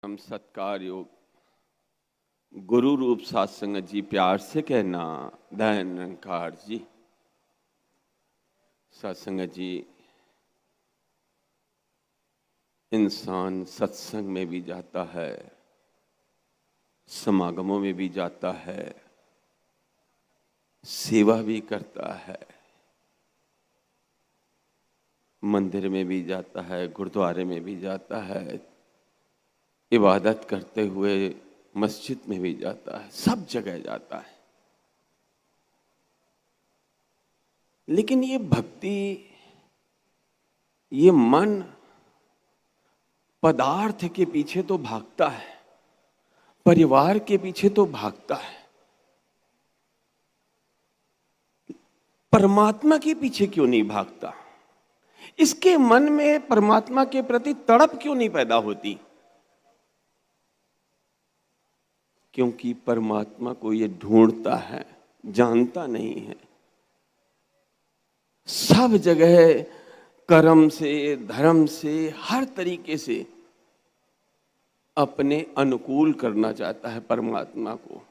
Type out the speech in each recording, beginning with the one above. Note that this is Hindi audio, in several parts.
हम सत्कार योग गुरु रूप सत्संग जी प्यार से कहना दयान निरंकार जी। सत्संग जी, इंसान सत्संग में भी जाता है, समागमों में भी जाता है, सेवा भी करता है, मंदिर में भी जाता है, गुरुद्वारे में भी जाता है, इबादत करते हुए मस्जिद में भी जाता है, सब जगह जाता है। लेकिन ये भक्ति, ये मन पदार्थ के पीछे तो भागता है, परिवार के पीछे तो भागता है, परमात्मा के पीछे क्यों नहीं भागता? इसके मन में परमात्मा के प्रति तड़प क्यों नहीं पैदा होती? क्योंकि परमात्मा को ये ढूंढता है, जानता नहीं है। सब जगह कर्म से, धर्म से, हर तरीके से अपने अनुकूल करना चाहता है परमात्मा को।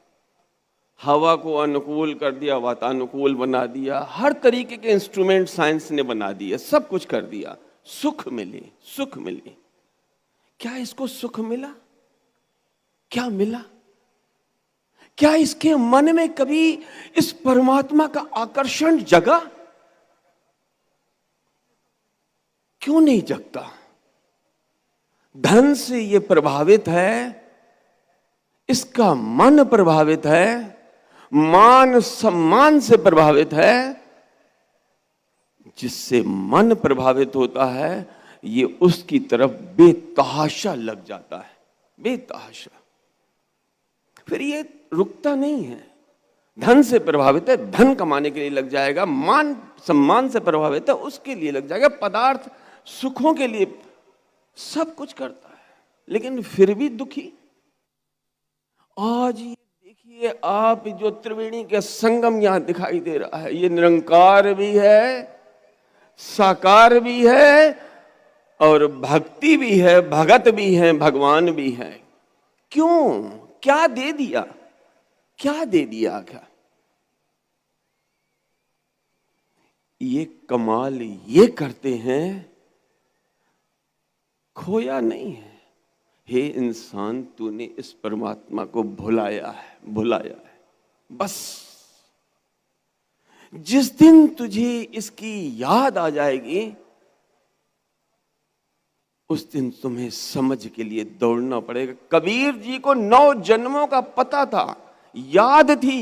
हवा को अनुकूल कर दिया, वातानुकूल बना दिया, हर तरीके के इंस्ट्रूमेंट साइंस ने बना दिए, सब कुछ कर दिया। सुख मिले, सुख मिले। क्या इसको सुख मिला? क्या मिला? क्या इसके मन में कभी इस परमात्मा का आकर्षण जगा? क्यों नहीं जगता? धन से ये प्रभावित है, इसका मन प्रभावित है, मान सम्मान से प्रभावित है। जिससे मन प्रभावित होता है, ये उसकी तरफ बेतहाशा लग जाता है, बेतहाशा। फिर ये रुकता नहीं है। धन से प्रभावित है, धन कमाने के लिए लग जाएगा, मान सम्मान से प्रभावित है, उसके लिए लग जाएगा, पदार्थ सुखों के लिए सब कुछ करता है, लेकिन फिर भी दुखी। आज ये देखिए आप, जो त्रिवेणी के संगम यहां दिखाई दे रहा है, ये निरंकार भी है, साकार भी है, और भक्ति भी है, भगत भी है, भगवान भी है। क्यों? क्या दे दिया? क्या दे दिया? क्या ये कमाल ये करते हैं, खोया नहीं है। हे इंसान, तूने इस परमात्मा को भुलाया है, भुलाया है। बस जिस दिन तुझे इसकी याद आ जाएगी, उस दिन तुम्हें समझ के लिए दौड़ना पड़ेगा। कबीर जी को 9 जन्मों का पता था, याद थी।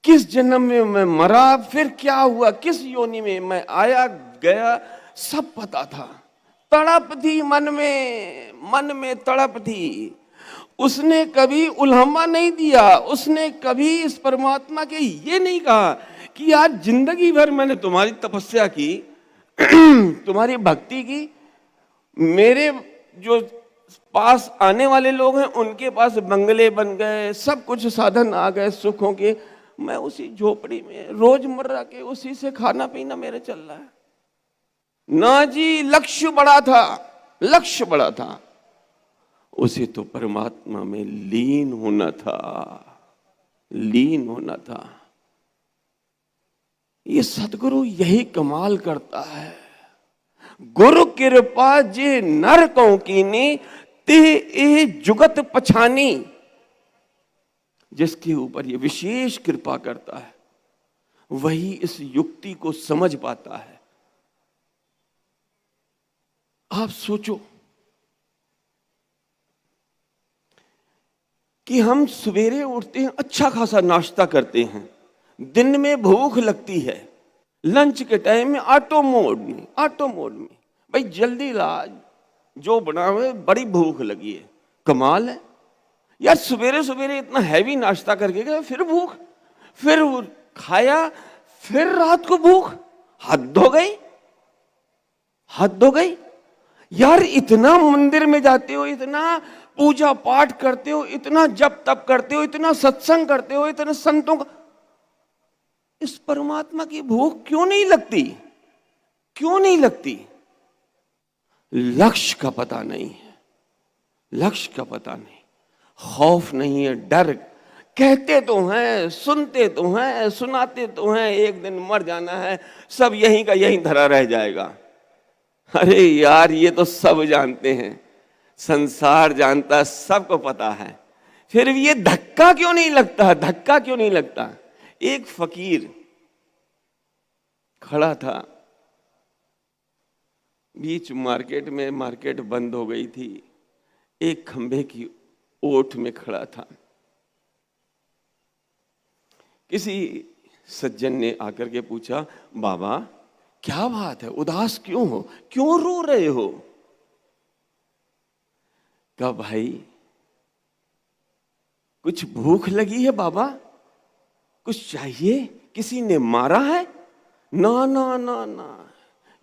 किस जन्म में मैं मरा, फिर क्या हुआ, किस योनि में मैं आया गया, सब पता था। तड़प थी मन में तड़प थी। उसने कभी उल्हामा नहीं दिया, उसने कभी इस परमात्मा के ये नहीं कहा कि यार जिंदगी भर मैंने तुम्हारी तपस्या की, तुम्हारी भक्ति की, मेरे जो पास आने वाले लोग हैं उनके पास बंगले बन गए, सब कुछ साधन आ गए सुखों के, मैं उसी झोपड़ी में रोजमर्रा के उसी से खाना पीना मेरे चल रहा है। ना जी, लक्ष्य बड़ा था, लक्ष्य बड़ा था। उसे तो परमात्मा में लीन होना था, लीन होना था। ये सतगुरु यही कमाल करता है। गुरु कृपा जे नर कौ कीनी, ते ए जुगत पछानी। जिसके ऊपर ये विशेष कृपा करता है, वही इस युक्ति को समझ पाता है। आप सोचो कि हम सवेरे उठते हैं, अच्छा खासा नाश्ता करते हैं, दिन में भूख लगती है, लंच के टाइम में ऑटो मोड में भाई जल्दी ला, जो बना हुआ, बड़ी भूख लगी है। कमाल है यार, सवेरे सवेरे इतना हैवी नाश्ता करके गए, फिर भूख, फिर खाया, फिर रात को भूख। हद हो गई, हद हो गई यार। इतना मंदिर में जाते हो, इतना पूजा पाठ करते हो, इतना जप तप करते हो, इतना सत्संग करते हो, इतने संतों का, इस परमात्मा की भूख क्यों नहीं लगती? क्यों नहीं लगती? लक्ष्य का पता नहीं है, लक्ष्य का पता नहीं, खौफ नहीं है, डर। कहते तो हैं, सुनते तो हैं, सुनाते तो हैं, एक दिन मर जाना है, सब यहीं का यहीं धरा रह जाएगा। अरे यार, ये तो सब जानते हैं, संसार जानता, सबको पता है, फिर भी ये धक्का क्यों नहीं लगता, धक्का क्यों नहीं लगता। एक फकीर खड़ा था बीच मार्केट में, मार्केट बंद हो गई थी, एक खंभे की ओट में खड़ा था। किसी सज्जन ने आकर के पूछा, बाबा क्या बात है, उदास क्यों हो, क्यों रो रहे हो। कहा, भाई कुछ भूख लगी है बाबा, कुछ चाहिए, किसी ने मारा है। ना ना ना ना,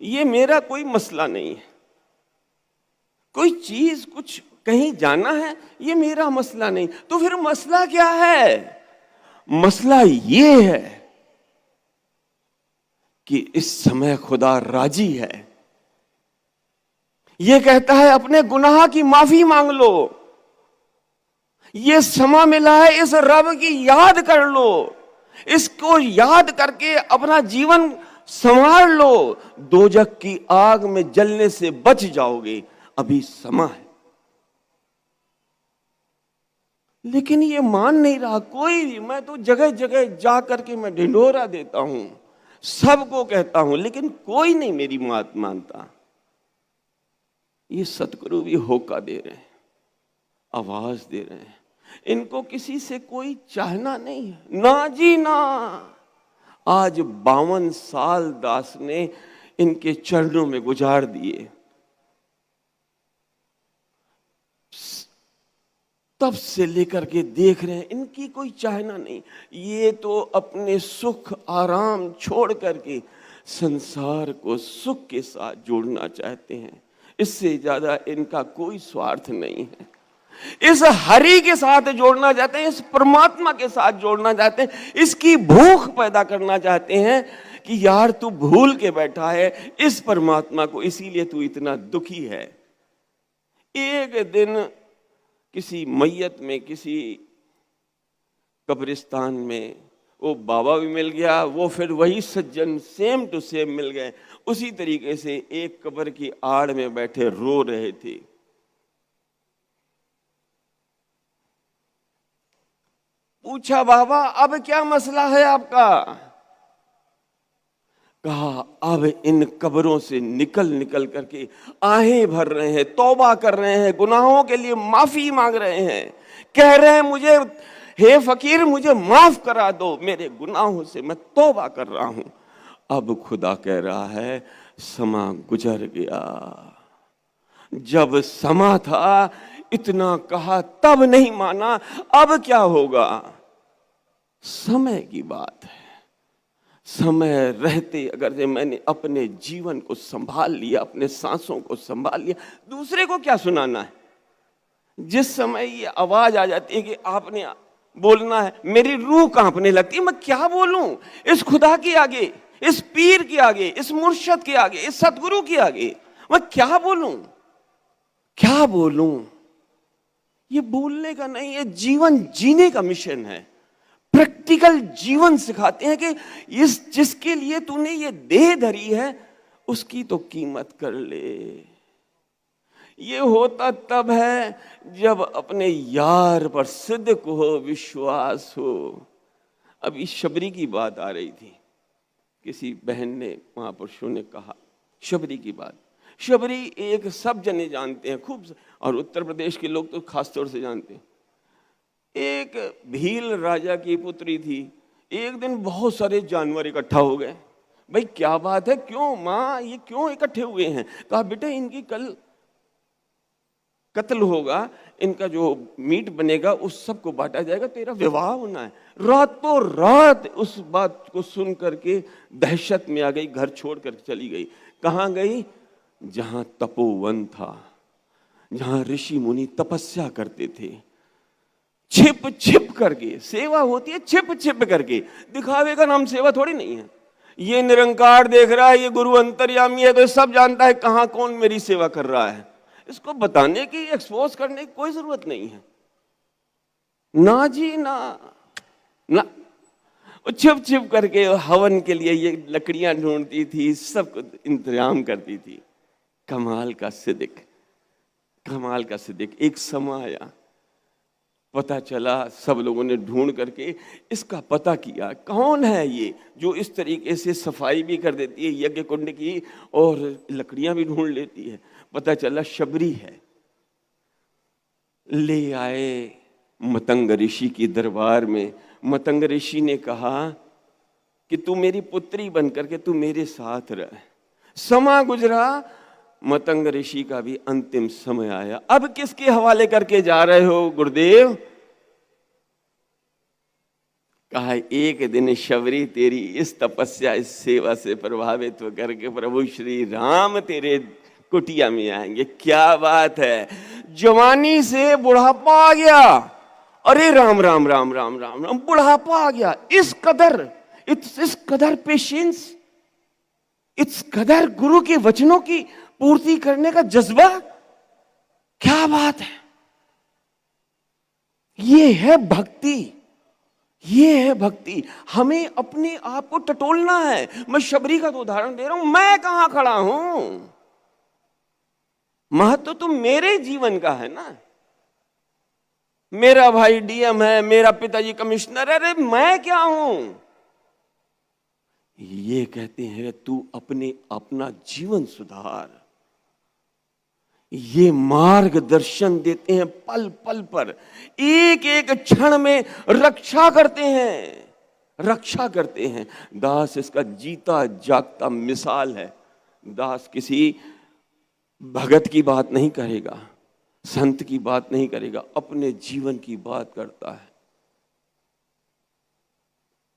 ये मेरा कोई मसला नहीं है, कोई चीज कुछ कहीं जाना है, ये मेरा मसला नहीं। तो फिर मसला क्या है। मसला ये है कि इस समय खुदा राजी है, ये कहता है अपने गुनाह की माफी मांग लो, ये समय मिला है, इस रब की याद कर लो, इसको याद करके अपना जीवन संवार लो, दोजख की आग में जलने से बच जाओगे, अभी समय है। लेकिन ये मान नहीं रहा कोई भी। मैं तो जगह जगह जा करके मैं ढिंढोरा देता हूं, सबको कहता हूं, लेकिन कोई नहीं मेरी बात मानता। ये सतगुरु भी होका दे रहे हैं, आवाज दे रहे हैं, इनको किसी से कोई चाहना नहीं है, ना जी ना। आज 52 साल दास ने इनके चरणों में गुजार दिए, तब से लेकर के देख रहे हैं, इनकी कोई चाहना नहीं। ये तो अपने सुख आराम छोड़ करके संसार को सुख के साथ जोड़ना चाहते हैं, इससे ज्यादा इनका कोई स्वार्थ नहीं है। इस हरि के साथ जोड़ना चाहते हैं, इस परमात्मा के साथ जोड़ना चाहते हैं, इसकी भूख पैदा करना चाहते हैं कि यार तू भूल के बैठा है इस परमात्मा को, इसीलिए तू इतना दुखी है। एक दिन किसी मैयत में, किसी कब्रिस्तान में वो बाबा भी मिल गया, वो फिर वही सज्जन सेम टू सेम मिल गए, उसी तरीके से एक कब्र की आड़ में बैठे रो रहे थे। पूछा, बाबा अब क्या मसला है आपका। कहा, अब इन कब्रों से निकल निकल करके आहें भर रहे हैं, तौबा कर रहे हैं, गुनाहों के लिए माफी मांग रहे हैं, कह रहे हैं मुझे, हे फकीर मुझे माफ करा दो, मेरे गुनाहों से मैं तौबा कर रहा हूं। अब खुदा कह रहा है समा गुजर गया, जब समा था इतना कहा तब नहीं माना, अब क्या होगा। समय की बात है, समय रहते अगर मैंने अपने जीवन को संभाल लिया, अपने सांसों को संभाल लिया, दूसरे को क्या सुनाना है। जिस समय ये आवाज आ जाती है कि आपने बोलना है, मेरी रूह कांपने लगती है, मैं क्या बोलूं इस खुदा के आगे, इस पीर के आगे, इस मुर्शद के आगे, इस सतगुरु के आगे, मैं क्या बोलूं, क्या बोलूं। ये बोलने का नहीं, ये जीवन जीने का मिशन है। प्रैक्टिकल जीवन सिखाते हैं कि इस जिसके लिए तूने ये देह धरी है उसकी तो कीमत कर ले। ये होता तब है जब अपने यार पर सिद्क हो, विश्वास हो। अभी शबरी की बात आ रही थी, किसी बहन ने, महापुरुषों ने कहा शबरी की बात। शबरी एक सब जने जानते हैं खूब, और उत्तर प्रदेश के लोग तो खास तौर से जानते हैं। एक भील राजा की पुत्री थी। एक दिन बहुत सारे जानवर इकट्ठा हो गए। भाई क्या बात है, क्यों माँ ये क्यों इकट्ठे हुए हैं। कहा बेटा इनकी कल कत्ल होगा, इनका जो मीट बनेगा उस सबको बांटा जाएगा, तेरा विवाह होना है। रातों रात उस बात को सुन करके दहशत में आ गई, घर छोड़ कर चली गई। कहाँ गई, जहां तपोवन था, जहां ऋषि मुनि तपस्या करते थे। छिप छिप करके सेवा होती है, छिप छिप करके। दिखावे का नाम सेवा थोड़ी नहीं है। ये निरंकार देख रहा है, ये गुरु अंतर्यामी है, तो सब जानता है कहाँ कौन मेरी सेवा कर रहा है। इसको बताने की, एक्सपोज करने की कोई जरूरत नहीं है। ना जी ना, ना। छिप छिप करके हवन के लिए ये लकड़ियां ढूंढती थी, सब कुछ इंतजाम करती थी। कमाल का सिद्दीक, कमाल का सिद्दीक। एक समय आया, पता चला, सब लोगों ने ढूंढ करके इसका पता किया, कौन है ये जो इस तरीके से सफाई भी कर देती है यज्ञ कुंड की और लकड़ियां भी ढूंढ लेती है। पता चला शबरी है। ले आए मतंग ऋषि की दरबार में। मतंग ऋषि ने कहा कि तू मेरी पुत्री बनकर के तू मेरे साथ रह। समा गुजरा, मतंग ऋषि का भी अंतिम समय आया। अब किसके हवाले करके जा रहे हो गुरुदेव? कहा एक दिन शबरी तेरी इस तपस्या, इस सेवा से प्रभावित होकर के प्रभु श्री राम तेरे कुटिया में आएंगे। क्या बात है, जवानी से बुढ़ापा आ गया। अरे राम राम राम राम राम राम, बुढ़ापा आ गया। इस कदर पेशेंस, इस कदर गुरु के वचनों की पूर्ति करने का जज्बा, क्या बात है। ये है भक्ति, ये है भक्ति। हमें अपने आप को टटोलना है। मैं शबरी का तो उदाहरण दे रहा हूं, मैं कहां खड़ा हूं। महत्व तो मेरे जीवन का है ना। मेरा भाई डीएम है, मेरा पिताजी कमिश्नर है, अरे मैं क्या हूं? ये कहते हैं तू अपना जीवन सुधार। ये मार्गदर्शन देते हैं पल पल पर, एक एक क्षण में रक्षा करते हैं, रक्षा करते हैं। दास इसका जीता जागता मिसाल है। दास किसी भगत की बात नहीं करेगा, संत की बात नहीं करेगा, अपने जीवन की बात करता है।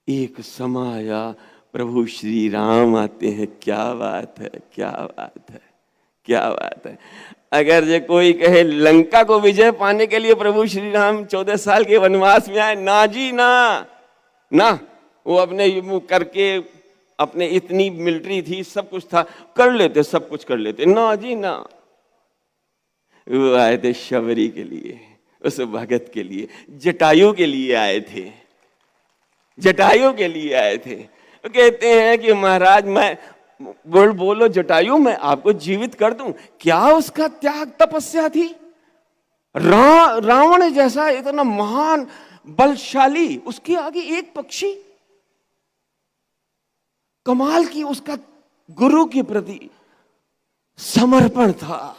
एक समय आया, प्रभु श्री राम आते हैं। क्या बात है, क्या बात है, क्या बात है। अगर ये कोई कहे लंका को विजय पाने के लिए प्रभु श्री राम 14 साल के वनवास में आए, ना जी ना, ना। वो अपने करके, अपने इतनी मिलिट्री थी, सब कुछ था, कर लेते, सब कुछ कर लेते, ना जी ना। वो आए थे शबरी के लिए, उस भगत के लिए, जटायु के लिए आए थे, जटायु के लिए आए थे। तो कहते हैं कि महाराज मैं बोलो जटायु, मैं आपको जीवित कर दूं। क्या उसका त्याग तपस्या थी। रावण जैसा इतना महान बलशाली, उसके आगे एक पक्षी। कमाल की उसका गुरु के प्रति समर्पण था,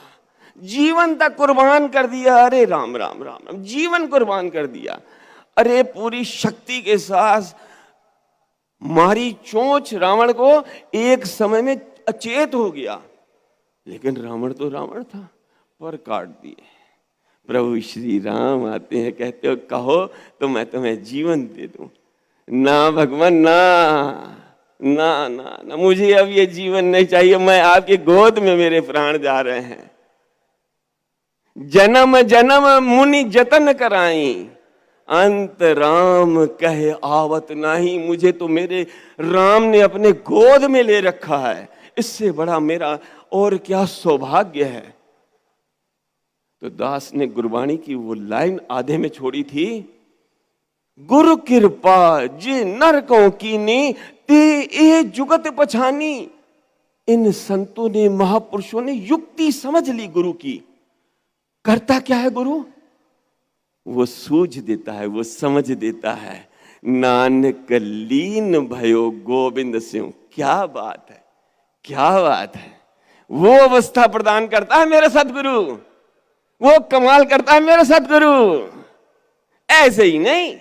जीवन तक कुर्बान कर दिया। अरे राम राम राम राम, जीवन कुर्बान कर दिया। अरे पूरी शक्ति के साथ मारी चोंच रावण को, एक समय में अचेत हो गया। लेकिन रावण तो रावण था, पर काट दिए। प्रभु श्री राम आते हैं, कहते हो कहो तो मैं तुम्हें जीवन दे दूं। ना भगवान ना, ना ना ना, मुझे अब ये जीवन नहीं चाहिए। मैं आपकी गोद में मेरे प्राण जा रहे हैं। जन्म जन्म मुनि जतन कराई, अंत राम कहे आवत नहीं। मुझे तो मेरे राम ने अपने गोद में ले रखा है, इससे बड़ा मेरा और क्या सौभाग्य है। तो दास ने गुरबाणी की वो लाइन आधे में छोड़ी थी, गुरु कृपा जे नरकों कीनी ते ए जुगत पछानी। इन संतों ने, महापुरुषों ने युक्ति समझ ली गुरु की। करता क्या है गुरु? वो सूझ देता है, वो समझ देता है। नानक लीन भयो गोविंद सिंह। क्या बात है, क्या बात है। वो अवस्था प्रदान करता है मेरे सतगुरु, वो कमाल करता है मेरे सतगुरु। ऐसे ही नहीं,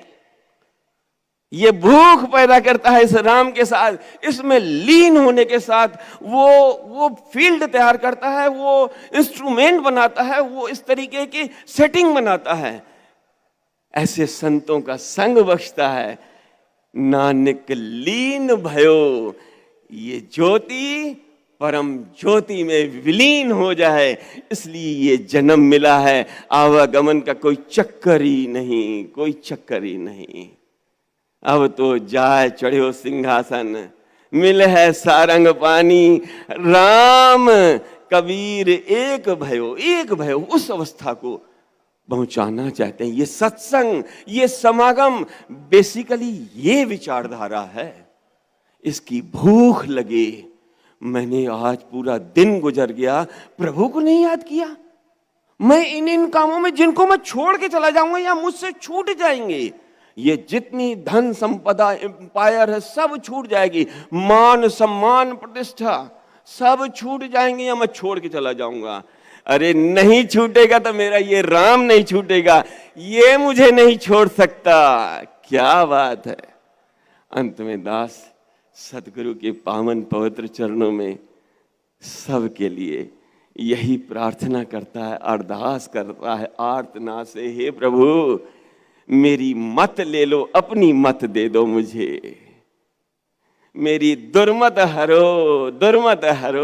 ये भूख पैदा करता है इस राम के साथ, इसमें लीन होने के साथ। वो फील्ड तैयार करता है, वो इंस्ट्रूमेंट बनाता है, वो इस तरीके की सेटिंग बनाता है। ऐसे संतों का संग बख्शता है। नानक लीन भयो, ये ज्योति परम ज्योति में विलीन हो जाए, इसलिए ये जन्म मिला है। आवागमन का कोई चक्कर ही नहीं, कोई चक्कर ही नहीं। अब तो जाए चढ़ो सिंहासन, मिल है सारंग पानी। राम कबीर एक भयो उस अवस्था को पहुंचाना चाहते हैं। ये सत्संग, ये समागम बेसिकली ये विचारधारा है। इसकी भूख लगे। मैंने आज पूरा दिन गुजर गया, प्रभु को नहीं याद किया। मैं इन कामों में जिनको मैं छोड़ के चला जाऊंगा या मुझसे छूट जाएंगे, ये जितनी धन संपदा एम्पायर है सब छूट जाएगी, मान सम्मान प्रतिष्ठा सब छूट जाएंगे या मैं छोड़ के चला जाऊंगा। अरे नहीं छूटेगा तो मेरा ये राम नहीं छूटेगा, ये मुझे नहीं छोड़ सकता। क्या बात है। अंत में दास सदगुरु के पावन पवित्र चरणों में सबके लिए यही प्रार्थना करता है, अरदास करता है आर्तना से, हे प्रभु मेरी मत ले लो, अपनी मत दे दो मुझे, मेरी दुर्मत हरो, दुर्मत हरो।